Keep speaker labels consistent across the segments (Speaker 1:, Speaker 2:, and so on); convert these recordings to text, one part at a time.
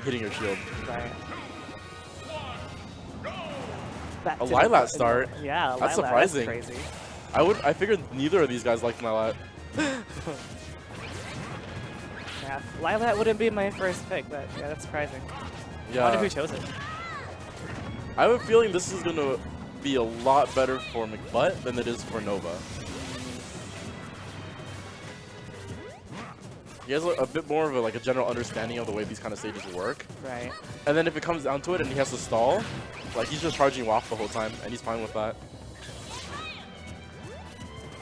Speaker 1: hitting your shield.
Speaker 2: Right.
Speaker 1: A Lilat start.
Speaker 2: Yeah,
Speaker 1: That's
Speaker 2: Lilat,
Speaker 1: surprising.
Speaker 2: That's crazy.
Speaker 1: I figured neither of these guys liked Lilat.
Speaker 2: Yeah, Lilat wouldn't be my first pick, but yeah, that's surprising.
Speaker 1: Yeah.
Speaker 2: I wonder who chose it.
Speaker 1: I have a feeling this is gonna be a lot better for McButt than it is for Nova. He has a bit more of a general understanding of the way these kind of stages work.
Speaker 2: Right.
Speaker 1: And then if it comes down to it and he has to stall, like he's just charging Waft the whole time and he's fine with that.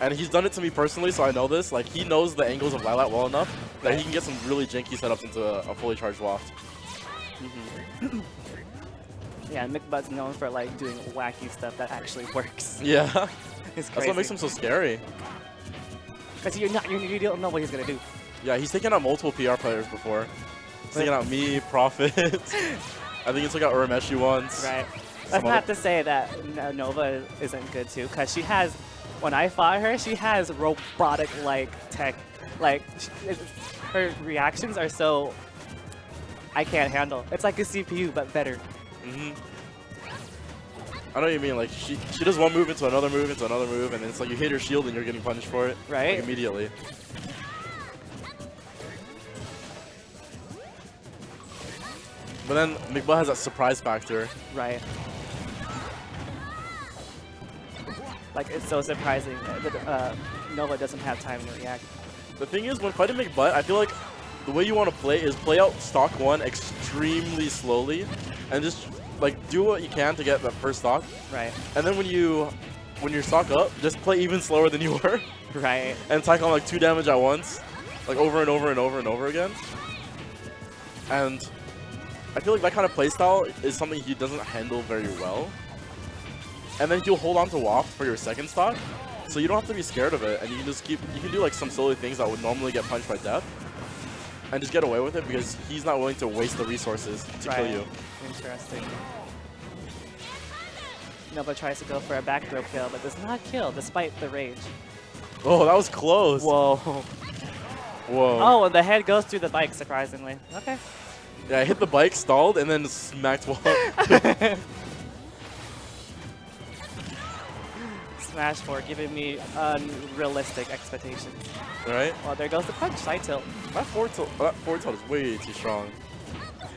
Speaker 1: And he's done it to me personally, so I know this. Like he knows the angles of Lilat well enough that he can get some really janky setups into a fully charged Waft.
Speaker 2: Yeah, McButt's known for like doing wacky stuff that actually works.
Speaker 1: Yeah.
Speaker 2: It's crazy.
Speaker 1: That's what makes him so scary.
Speaker 2: Because you don't know what he's gonna do.
Speaker 1: Yeah, he's taken out multiple PR players before. He's taken out me, Prophet. I think he took out Urameshi once.
Speaker 2: Right. That's not to say that Nova isn't good too, because she has, when I fought her, she has robotic-like tech. Like, her reactions are so, I can't handle. It's like a CPU, but better.
Speaker 1: I know what you mean. Like she does one move into another move into another move, and then it's like you hit her shield and you're getting punished for it.
Speaker 2: Right.
Speaker 1: Like, immediately. But then McButt has that surprise factor.
Speaker 2: Right. Like, it's so surprising that Nova doesn't have time to react.
Speaker 1: The thing is, when fighting McButt, I feel like the way you want to play is play out stock 1 extremely slowly, and just like do what you can to get that first stock.
Speaker 2: Right.
Speaker 1: And then when you're stock up, just play even slower than you were.
Speaker 2: Right.
Speaker 1: And tack on like 2 damage at once, like over and over and over and over again. And I feel like that kind of playstyle is something he doesn't handle very well. And then he'll hold on to Waft for your second stock, so you don't have to be scared of it, and you can just you can do like some silly things that would normally get punched by death, and just get away with it because he's not willing to waste the resources to kill you.
Speaker 2: Interesting. Nova tries to go for a back throw kill, but does not kill despite the rage.
Speaker 1: Oh, that was close.
Speaker 2: Whoa.
Speaker 1: Whoa.
Speaker 2: Oh, and the head goes through the bike, surprisingly. Okay.
Speaker 1: Yeah, I hit the bike, stalled, and then smacked wall.
Speaker 2: Smash 4 giving me unrealistic expectations.
Speaker 1: Right?
Speaker 2: Well, there goes the punch, side tilt.
Speaker 1: That forward tilt is way too strong.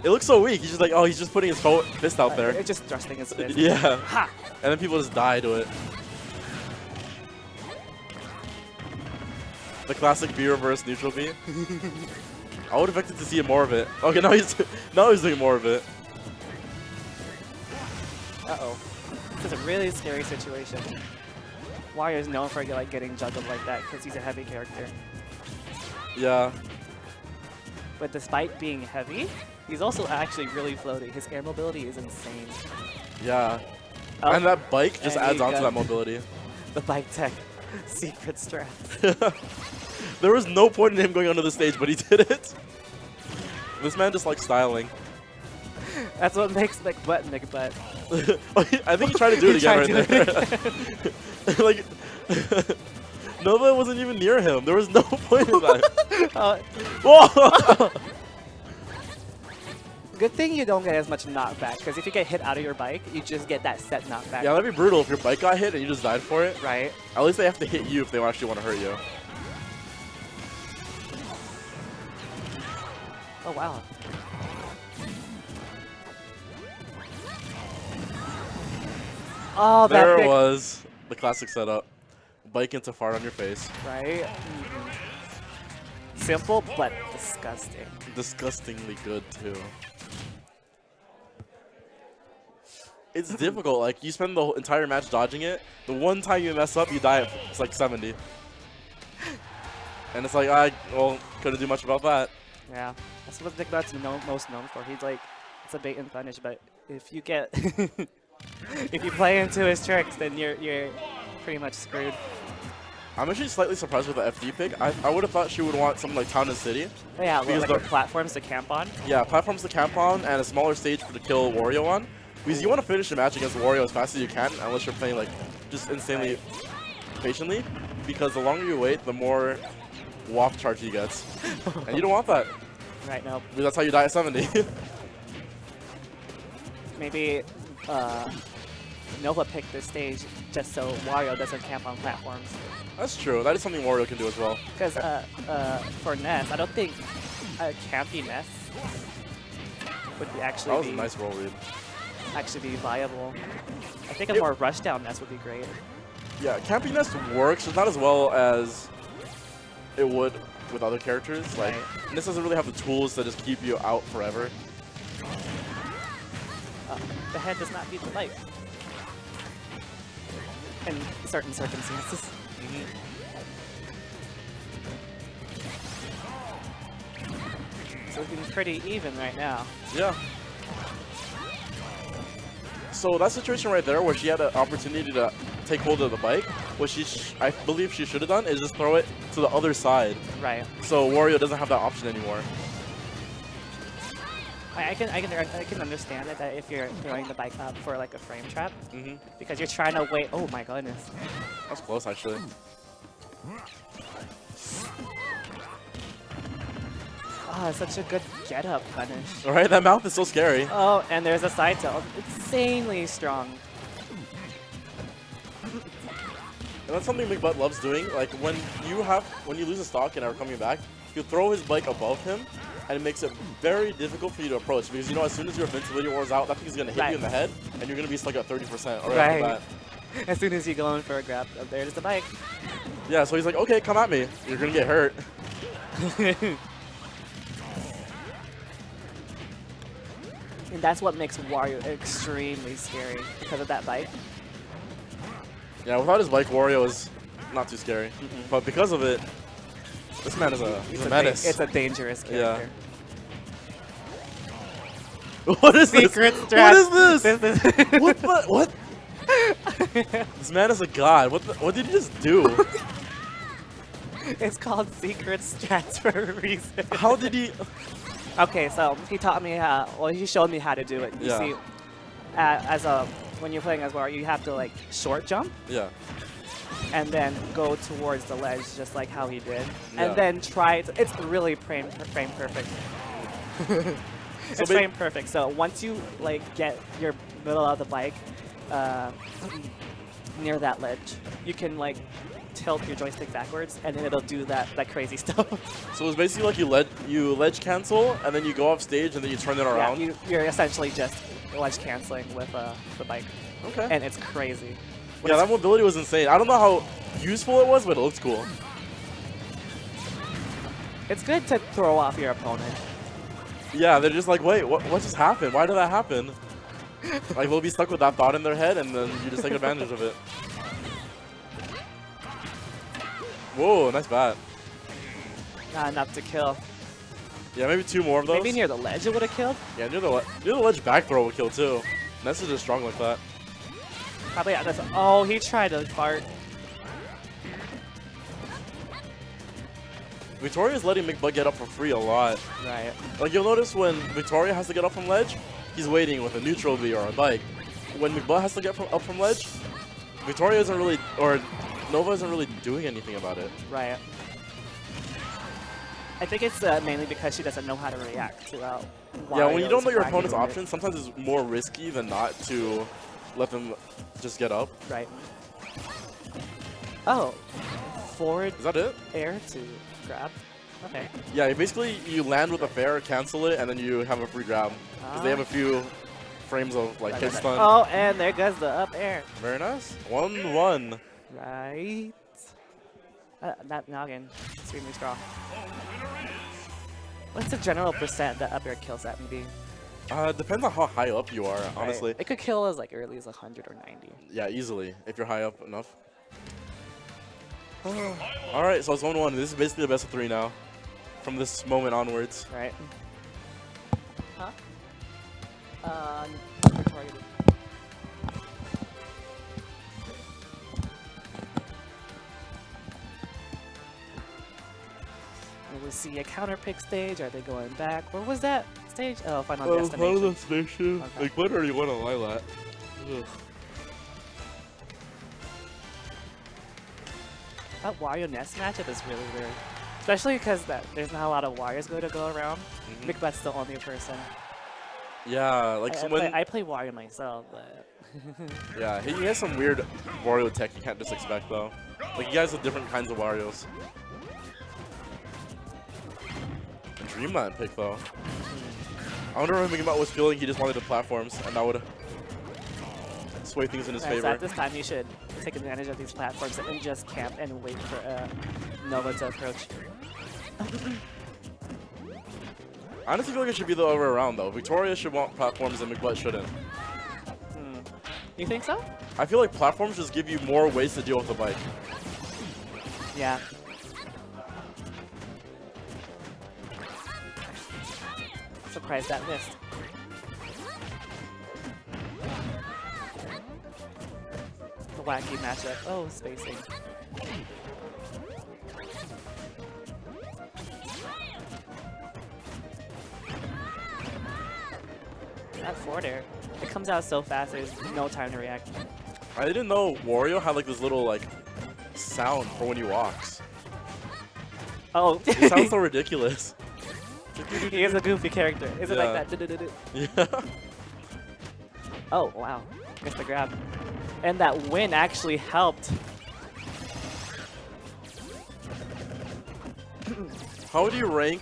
Speaker 1: It looks so weak. He's just like, oh, he's just putting his fist out there.
Speaker 2: It's just thrusting his fist.
Speaker 1: Yeah.
Speaker 2: Ha!
Speaker 1: And then people just die to it. The classic B reverse neutral B. I would have expected to see more of it. Okay, now he's doing more of it.
Speaker 2: Uh-oh. This is a really scary situation. Wario is known for getting juggled like that because he's a heavy character.
Speaker 1: Yeah.
Speaker 2: But despite being heavy, he's also actually really floaty. His air mobility is insane.
Speaker 1: Yeah.
Speaker 2: Oh,
Speaker 1: and that bike just
Speaker 2: and
Speaker 1: adds
Speaker 2: he
Speaker 1: on to
Speaker 2: got
Speaker 1: that mobility.
Speaker 2: The bike tech secret strat.
Speaker 1: There was no point in him going onto the stage, but he did it. This man just likes styling.
Speaker 2: That's what makes McButt McButt.
Speaker 1: I think he tried to do it again right there. Like, Nova wasn't even near him. There was no point in that. Whoa!
Speaker 2: Good thing you don't get as much knockback, because if you get hit out of your bike, you just get that set knockback.
Speaker 1: Yeah, that'd be brutal if your bike got hit and you just died for it.
Speaker 2: Right.
Speaker 1: At least they have to hit you if they actually want to hurt you.
Speaker 2: Oh, wow. Oh, that
Speaker 1: there it
Speaker 2: big
Speaker 1: was. The classic setup. Bike into fart on your face.
Speaker 2: Right? Simple, but disgusting.
Speaker 1: Disgustingly good, too. It's difficult. Like, you spend the whole entire match dodging it. The one time you mess up, you die at it's like 70. And it's like, well, couldn't do much about that.
Speaker 2: Yeah. That's what McButt's most known for. He's like, it's a bait and punish, but if you get... if you play into his tricks, then you're pretty much screwed.
Speaker 1: I'm actually slightly surprised with the FD pick. I would have thought she would want something like Town and City.
Speaker 2: Oh, yeah,
Speaker 1: because
Speaker 2: like platforms to camp on.
Speaker 1: Yeah, platforms to camp on and a smaller stage to kill Wario on. Because you want to finish the match against Wario as fast as you can, unless you're playing like just insanely patiently. Because the longer you wait, the more waft charge he gets. And you don't want that.
Speaker 2: Right, no.
Speaker 1: Because that's how you die at 70.
Speaker 2: maybe Nova picked this stage just so Wario doesn't camp on platforms.
Speaker 1: That's true. That is something Wario can do as well.
Speaker 2: Because for Ness, I don't think campy Ness would be actually
Speaker 1: That was a nice roll read.
Speaker 2: actually be viable. I think a more rushdown Ness would be great.
Speaker 1: Yeah, campy Ness works, just not as well as it would with other characters. Like, Ness doesn't really have the tools to just keep you out forever.
Speaker 2: The head does not beat the light. In certain circumstances. It's looking pretty even right now.
Speaker 1: Yeah. So that situation right there where she had an opportunity to take hold of the bike, what I believe she should have done is just throw it to the other side.
Speaker 2: Right.
Speaker 1: So Wario doesn't have that option anymore.
Speaker 2: I can understand it that if you're throwing the bike up for like a frame trap,
Speaker 1: Mm-hmm.
Speaker 2: because you're trying to wait. Oh my goodness.
Speaker 1: That's close, actually.
Speaker 2: Oh, it's such a good get up punish.
Speaker 1: All right, that mouth is so scary.
Speaker 2: Oh, and there's a side tilt. Insanely strong.
Speaker 1: And that's something McButt loves doing. Like when you lose a stock and are coming back, you throw his bike above him, and it makes it very difficult for you to approach because you know as soon as your invincibility wears out, that thing is gonna hit you in the head, and you're gonna be stuck at 30% right after that.
Speaker 2: As soon as you go in for a grab, oh, there's the bike.
Speaker 1: Yeah, so he's like, okay, come at me. You're gonna get hurt.
Speaker 2: And that's what makes Wario extremely scary because of that bike.
Speaker 1: Yeah, without his bike, Wario is not too scary. But because of it, this man is he's a menace.
Speaker 2: It's a dangerous character.
Speaker 1: Yeah. What is
Speaker 2: Secret
Speaker 1: this?
Speaker 2: strat.
Speaker 1: What is this? What the? What? This man is a god. What did he just do?
Speaker 2: It's called secret strats for a reason.
Speaker 1: How did he?
Speaker 2: Okay, so he taught me how. Well, he showed me how to do it. You see, when you're playing as Wario, you have to like short jump.
Speaker 1: Yeah.
Speaker 2: And then go towards the ledge, just like how he did.
Speaker 1: Yeah.
Speaker 2: And then try to, it's really frame perfect. It's frame perfect. So once you like get your middle of the bike near that ledge, you can like tilt your joystick backwards, and then it'll do that crazy stuff.
Speaker 1: So it's basically like you ledge cancel, and then you go off stage, and then you turn it around.
Speaker 2: Yeah, you're essentially just ledge canceling with the bike.
Speaker 1: Okay.
Speaker 2: And it's crazy.
Speaker 1: Yeah, that mobility was insane. I don't know how useful it was, but it looks cool.
Speaker 2: It's good to throw off your opponent.
Speaker 1: Yeah, they're just like, wait, what just happened? Why did that happen? Like, they'll be stuck with that thought in their head, and then you just take advantage of it. Whoa, nice bat.
Speaker 2: Not enough to kill.
Speaker 1: Yeah, maybe two more of those.
Speaker 2: Maybe near the ledge it would have killed.
Speaker 1: Yeah, near the ledge back throw would kill too. Ness is just strong like that.
Speaker 2: Probably at this. Oh, he tried to fart.
Speaker 1: Victoria's letting McButt get up for free a lot.
Speaker 2: Right.
Speaker 1: Like, you'll notice when Victoria has to get up from ledge, he's waiting with a neutral B or a bike. When McButt has to get up from ledge, Victoria isn't really, or Nova isn't really doing anything about it.
Speaker 2: Right. I think it's mainly because she doesn't know how to react to
Speaker 1: Yeah, when you don't know your opponent's
Speaker 2: options,
Speaker 1: options, sometimes it's more risky than not to let them just get up.
Speaker 2: Right. Oh. Forward
Speaker 1: Is that it?
Speaker 2: air to grab. Okay.
Speaker 1: Yeah, basically you land with a fair, cancel it, and then you have a free grab. Because they have a few frames of like hit stun.
Speaker 2: Oh, and there goes the up air.
Speaker 1: Very nice. 1-1.
Speaker 2: Right. That noggin. Extremely strong. What's the general percent that up air kills that maybe?
Speaker 1: Depends on how high up you are, honestly.
Speaker 2: Right. It could kill as like early as 100 or 90.
Speaker 1: Yeah, easily, if you're high up enough. Alright, so it's 1-1. This is basically the best of 3 now. From this moment onwards.
Speaker 2: Right. Huh? Targeted. Will we see a counter pick stage? Are they going back? Where was that stage? Oh, Final Destination.
Speaker 1: Final Destination.
Speaker 2: Okay.
Speaker 1: Like, what already won a Lilat?
Speaker 2: That Wario Ness matchup is really weird. Especially because there's not a lot of Warriors going to go around. McButt's the only person.
Speaker 1: Yeah, like
Speaker 2: I play Wario myself, but
Speaker 1: yeah, he has some weird Wario tech you can't just expect though. Like he has different kinds of Warios. Dreamland pick though. I wonder if McButt was feeling he just wanted the platforms and that would sway things in his favor.
Speaker 2: So at this time, you should take advantage of these platforms and just camp and wait for Nova to approach.
Speaker 1: I honestly feel like it should be the other way around though. Victoria should want platforms and McButt shouldn't.
Speaker 2: You think so?
Speaker 1: I feel like platforms just give you more ways to deal with the bike.
Speaker 2: Yeah. Surprised that missed. The wacky matchup. Oh, spacing. That forward air. It comes out so fast, there's no time to react.
Speaker 1: I didn't know Wario had like this little like sound for when he walks.
Speaker 2: Oh.
Speaker 1: It sounds so ridiculous.
Speaker 2: He is a goofy character. Is it like that?
Speaker 1: Yeah.
Speaker 2: Oh, wow. Missed the grab. And that win actually helped.
Speaker 1: How would you rank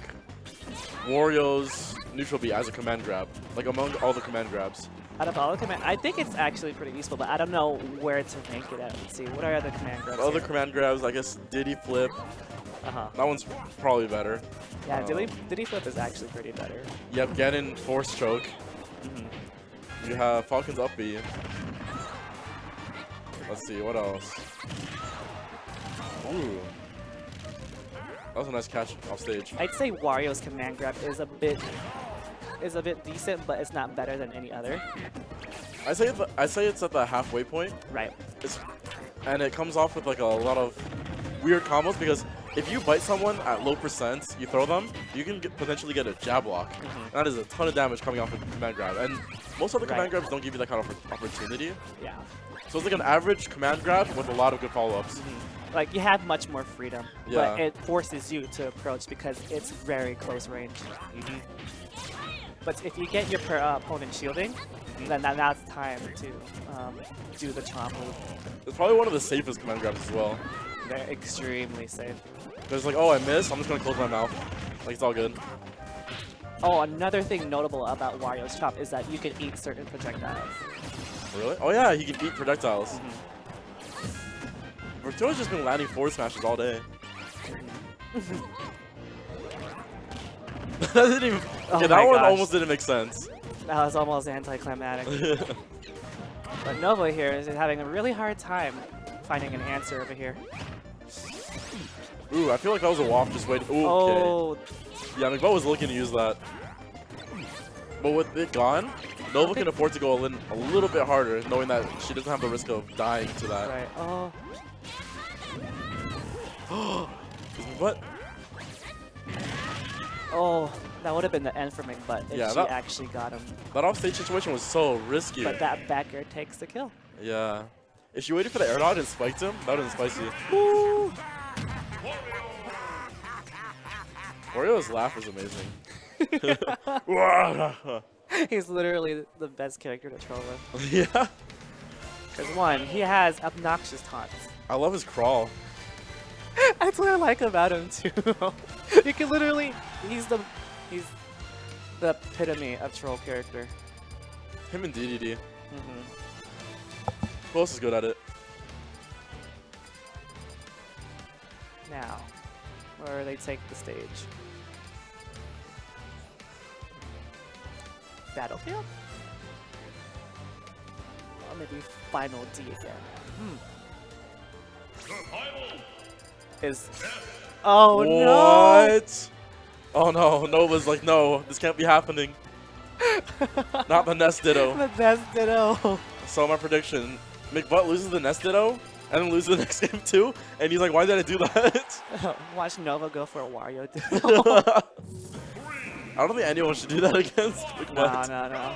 Speaker 1: Wario's neutral B as a command grab? Like among all the command grabs?
Speaker 2: Out of all the command, I think it's actually pretty useful, but I don't know where to rank it at. Let's see. What are other command grabs?
Speaker 1: Other
Speaker 2: here?
Speaker 1: command grabs, I guess Diddy Flip. That one's probably better.
Speaker 2: Yeah, Diddy Flip is actually pretty better.
Speaker 1: Yep, Ganon Force Choke. You have Falcon's Up B. Let's see, what else? Ooh. That was a nice catch off stage.
Speaker 2: I'd say Wario's command grab is a bit decent, but it's not better than any other.
Speaker 1: I say it's at the halfway point.
Speaker 2: Right.
Speaker 1: And it comes off with like a lot of weird combos because if you bite someone at low percent, you throw them, you can potentially get a jab lock. That is a ton of damage coming off of command grab. And most other command grabs don't give you that kind of opportunity.
Speaker 2: Yeah.
Speaker 1: So it's like an average command grab with a lot of good follow-ups.
Speaker 2: Like, you have much more freedom,
Speaker 1: Yeah.
Speaker 2: but it forces you to approach because it's very close range. But if you get your opponent shielding, then that's time to do the chomp move.
Speaker 1: It's probably one of the safest command grabs as well.
Speaker 2: They're extremely safe.
Speaker 1: There's like, oh, I missed, I'm just gonna close my mouth. Like, it's all good.
Speaker 2: Oh, another thing notable about Wario's chop is that you can eat certain projectiles.
Speaker 1: Really? Oh yeah, he can eat projectiles. Victoria's just been landing forward smashes all day. That didn't even.
Speaker 2: Oh
Speaker 1: Yeah, that one
Speaker 2: gosh.
Speaker 1: almost didn't make sense.
Speaker 2: That was almost anticlimactic. But Nova here is having a really hard time finding an answer over here.
Speaker 1: Ooh, I feel like that was a waft just waiting. Ooh,
Speaker 2: Oh,
Speaker 1: okay. Yeah, McButt was looking to use that. But with it gone, Nova can afford to go a little bit harder, knowing that she doesn't have the risk of dying to that.
Speaker 2: right. Oh,
Speaker 1: What?
Speaker 2: oh, that would have been the end for McButt if
Speaker 1: Yeah,
Speaker 2: she
Speaker 1: that-
Speaker 2: actually got him.
Speaker 1: That offstage situation was so risky.
Speaker 2: But that back air takes the kill.
Speaker 1: Yeah. If she waited for the air dodge and spiked him, that would have been spicy.
Speaker 2: Woo!
Speaker 1: Wario's laugh was amazing.
Speaker 2: He's literally the best character to troll with.
Speaker 1: Yeah.
Speaker 2: Because one, he has obnoxious taunts.
Speaker 1: I love his crawl.
Speaker 2: That's what I like about him too. You can literally, he's the epitome of troll character.
Speaker 1: Him and DDD. Who else is good at it?
Speaker 2: Now, where they take the stage. Battlefield? Or maybe Final D again. Is oh no!
Speaker 1: What? Oh no, Nova's like, no, this can't be happening. Not the Ness Ditto.
Speaker 2: The best ditto.
Speaker 1: So my prediction, McButt loses the Ness Ditto, and then loses the next game too, and he's like, why did I do that?
Speaker 2: Watch Nova go for a Wario ditto.
Speaker 1: I don't think anyone should do that against McButt.
Speaker 2: No.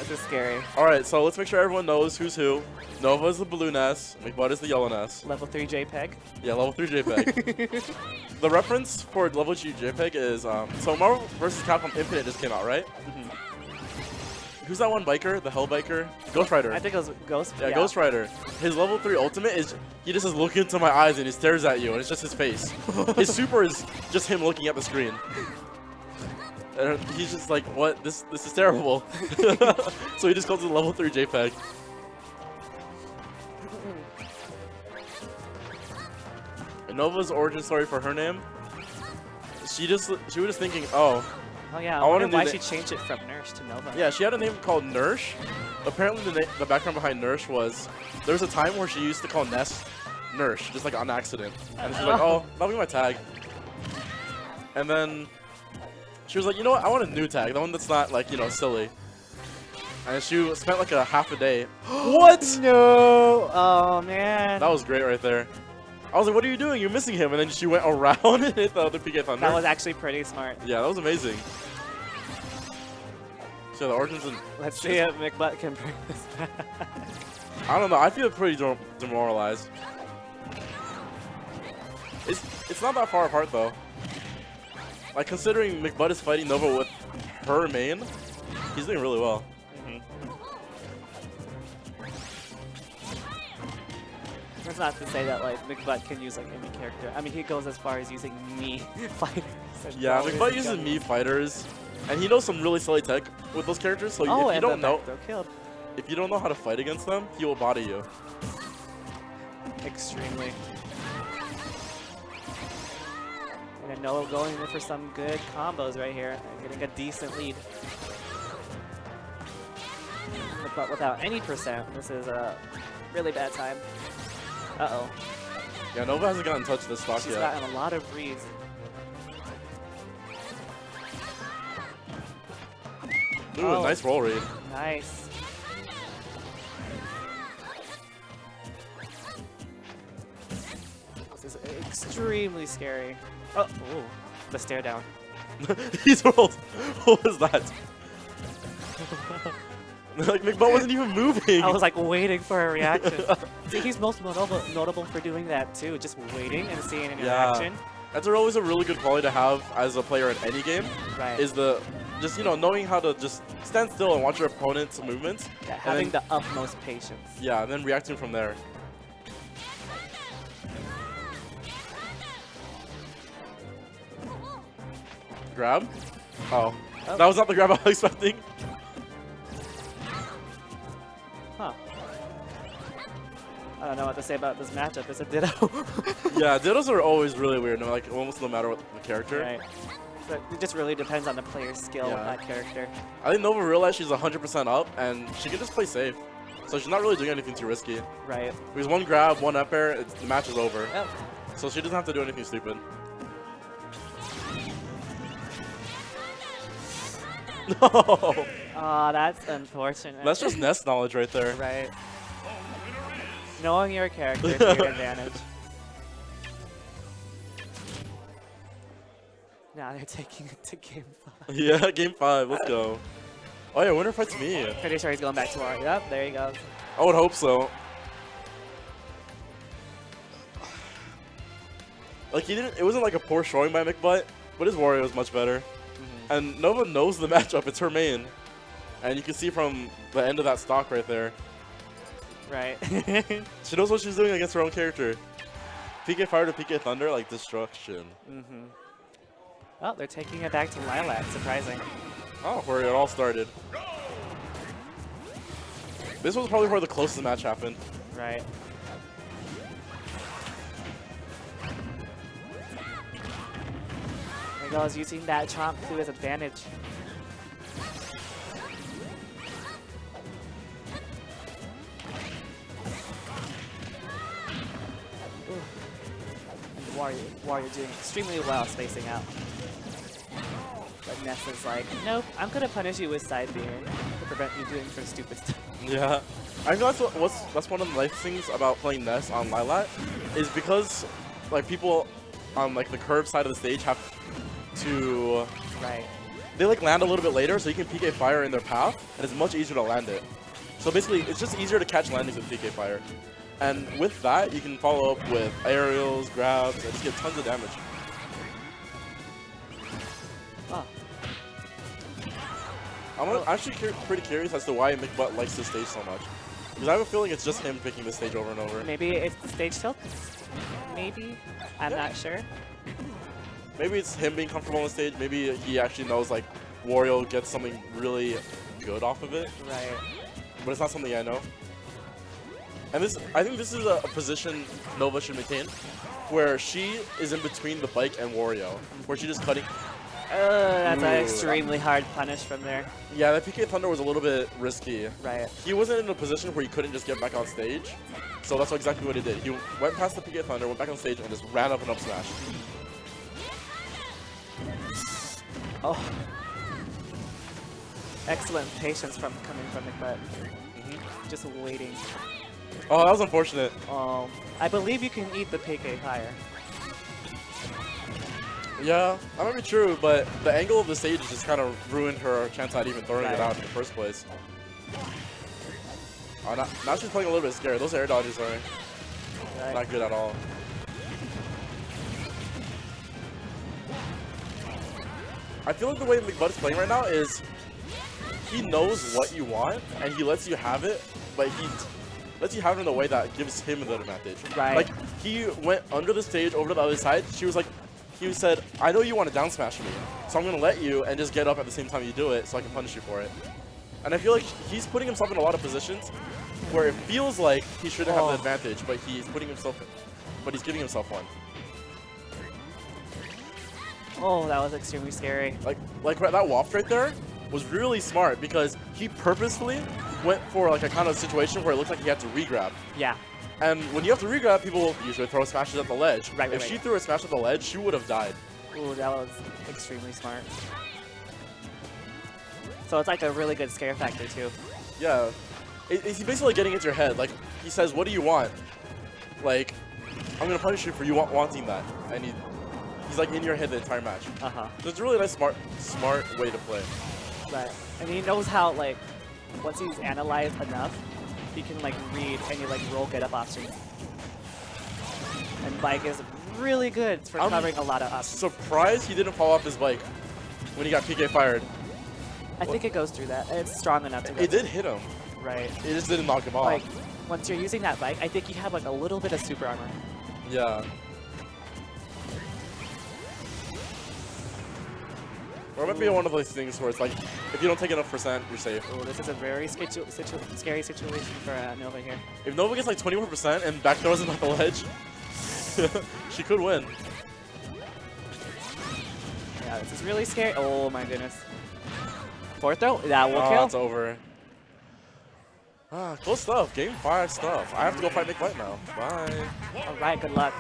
Speaker 2: This is scary.
Speaker 1: All right, so let's make sure everyone knows who's who. Nova is the blue Ness. McButt is the yellow Ness.
Speaker 2: Level 3 JPEG.
Speaker 1: Yeah, level 3 JPEG. The reference for level 3 JPEG is so Marvel vs. Capcom Infinite just came out, right? Who's that one biker? The Hell biker? Ghost Rider.
Speaker 2: I think it was Ghost.
Speaker 1: Yeah, Ghost Rider. His level 3 ultimate is he just is looking into my eyes and he stares at you and it's just his face. His super is just him looking at the screen. And he's just like, what? This is terrible. So he just calls it level 3 JPEG. And Nova's origin story for her name. She was just thinking, oh.
Speaker 2: Oh yeah, I
Speaker 1: I
Speaker 2: wonder
Speaker 1: wanna
Speaker 2: why
Speaker 1: do
Speaker 2: she changed it from Nurse to Nova.
Speaker 1: Yeah, she had a name called Nurse. Apparently the background behind Nurse was there was a time where she used to call Ness Nurse, just like on accident. And she's like, oh, that'll be my tag. And then she was like, you know what, I want a new tag, the one that's not like, you know, silly. And she spent like a half a day. What?
Speaker 2: No! Oh man.
Speaker 1: That was great right there. I was like, what are you doing? You're missing him. And then she went around and hit the other PK Thunder.
Speaker 2: That was actually pretty smart.
Speaker 1: Yeah, that was amazing. So the origins and
Speaker 2: Let's see if McButt can bring this back.
Speaker 1: I don't know. I feel pretty demoralized. It's not that far apart though. Like considering McButt is fighting Nova with her main, he's doing really well.
Speaker 2: That's not to say that like McButt can use like any character. I mean, he goes as far as using me fighters.
Speaker 1: Yeah, McButt uses me fighters, and he knows some really silly tech with those characters. So if you don't know, if you don't know how to fight against them, he will body you.
Speaker 2: Extremely. And I know going in for some good combos right here, getting a decent lead. But without any percent, this is a really bad time. Uh-oh.
Speaker 1: Yeah, Nova hasn't gotten in touch with this stock
Speaker 2: She's
Speaker 1: yet.
Speaker 2: gotten a lot of reads.
Speaker 1: Ooh, nice roll read.
Speaker 2: Nice. This is extremely scary. Oh, ooh, the stare down.
Speaker 1: He's rolled. What was that? Like McButt wasn't even moving.
Speaker 2: I was like waiting for a reaction. See, he's most notable for doing that too, just waiting and seeing an reaction.
Speaker 1: That's always a really good quality to have as a player in any game.
Speaker 2: Right.
Speaker 1: Is just you know knowing how to just stand still and watch your opponent's movements.
Speaker 2: Yeah, having the utmost patience.
Speaker 1: Yeah, and then reacting from there. Grab? Oh. That was not the grab I was expecting.
Speaker 2: Huh. I don't know what to say about this matchup. It's a ditto.
Speaker 1: Yeah, dittos are always really weird, like almost no matter what the character.
Speaker 2: Right. But it just really depends on the player's skill with that character.
Speaker 1: I think Nova realized she's 100% up, and she can just play safe. So she's not really doing anything too risky.
Speaker 2: Right.
Speaker 1: Because one grab, one up air, the match is over.
Speaker 2: Yep.
Speaker 1: So she doesn't have to do anything stupid. No!
Speaker 2: Oh, that's unfortunate.
Speaker 1: That's just Ness knowledge right there.
Speaker 2: Right. Knowing your character is your advantage. Now they're taking it to game 5.
Speaker 1: Yeah, game 5. Let's go. Oh yeah, winner fights me.
Speaker 2: Pretty sure he's going back to Wario. Yep, there he goes.
Speaker 1: I would hope so. Like it wasn't like a poor showing by McButt, but his Wario is much better. And Nova knows the matchup. It's her main. And you can see from the end of that stock right there.
Speaker 2: Right.
Speaker 1: She knows what she's doing against her own character. PK Fire to PK Thunder, like destruction.
Speaker 2: Oh, they're taking it back to Lilac. Surprising.
Speaker 1: Oh, where it all started. This was probably where the closest match happened.
Speaker 2: Right. There he goes, using that chomp to his advantage. Wario doing extremely well spacing out. But Ness is like, nope, I'm gonna punish you with side beer to prevent you doing some stupid stuff.
Speaker 1: Yeah. I feel that's one of the nice things about playing Ness on Lilac is because like people on like the curve side of the stage have to they like land a little bit later, so you can PK Fire in their path, and it's much easier to land it. So basically, it's just easier to catch landings with PK Fire. And with that, you can follow up with aerials, grabs, and just get tons of damage.
Speaker 2: Oh.
Speaker 1: I'm actually pretty curious as to why McButt likes this stage so much. Because I have a feeling it's just him picking this stage over and over.
Speaker 2: Maybe it's the stage tilt? Maybe? I'm not sure.
Speaker 1: Maybe it's him being comfortable on the stage. Maybe he actually knows like Wario gets something really good off of it.
Speaker 2: Right.
Speaker 1: But it's not something I know. And I think this is a position Nova should maintain, where she is in between the bike and Wario, where she's just cutting.
Speaker 2: That's an
Speaker 1: Ooh.
Speaker 2: extremely hard punish from there.
Speaker 1: Yeah, that PK Thunder was a little bit risky.
Speaker 2: Right.
Speaker 1: He wasn't in a position where he couldn't just get back on stage, so that's exactly what he did. He went past the PK Thunder, went back on stage, and just ran up and up smash.
Speaker 2: Oh. Excellent patience coming from McButt. Just waiting.
Speaker 1: Oh, that was unfortunate.
Speaker 2: I believe you can eat the PK Fire.
Speaker 1: Yeah, that might be true, but the angle of the stage just kind of ruined her chance at even throwing it out in the first place. Oh, now she's playing a little bit scared. Those air dodges are not good at all. I feel like the way McButt is playing right now is he knows what you want and he lets you have it, but he lets you have it in a way that gives him the advantage.
Speaker 2: Right.
Speaker 1: Like he went under the stage over to the other side. He said, I know you want to down smash me, so I'm going to let you and just get up at the same time you do it so I can punish you for it. And I feel like he's putting himself in a lot of positions where it feels like he shouldn't have the advantage, but he's giving himself one.
Speaker 2: Oh, that was extremely scary.
Speaker 1: Like that waft right there was really smart because he purposefully went for like a kind of situation where it looked like he had to re-grab.
Speaker 2: Yeah.
Speaker 1: And when you have to re-grab, people usually throw smashes at the ledge.
Speaker 2: Right,
Speaker 1: if she threw a smash at the ledge, she would have died.
Speaker 2: Ooh, that was extremely smart. So it's like a really good scare factor too.
Speaker 1: Yeah. He's basically getting into your head. Like, he says, what do you want? Like, I'm going to punish you for you wanting that. And he's like in your head the entire match.
Speaker 2: Uh-huh.
Speaker 1: So it's a really nice, smart way to play.
Speaker 2: Right. And he knows how, like, once he's analyzed enough, he can, like, read any, like, roll get up options. And bike is really good for covering a lot of options.
Speaker 1: Surprised he didn't fall off his bike when he got PK fired.
Speaker 2: I think it goes through that. It's strong enough to go
Speaker 1: It did hit him.
Speaker 2: Right.
Speaker 1: It just didn't knock him off.
Speaker 2: Like, once you're using that bike, I think you have, like, a little bit of super armor.
Speaker 1: Yeah. Or it might be one of those things where it's like, if you don't take enough %, you're safe.
Speaker 2: Oh, this is a very scary situation for Nova here.
Speaker 1: If Nova gets like 24% and back throws him at the ledge, she could win.
Speaker 2: Yeah, this is really scary. Oh my goodness. Fourth throw? That will kill.
Speaker 1: It's over. Cool stuff. Game 5 stuff. I have to go fight McButt now. Bye.
Speaker 2: All right, good luck.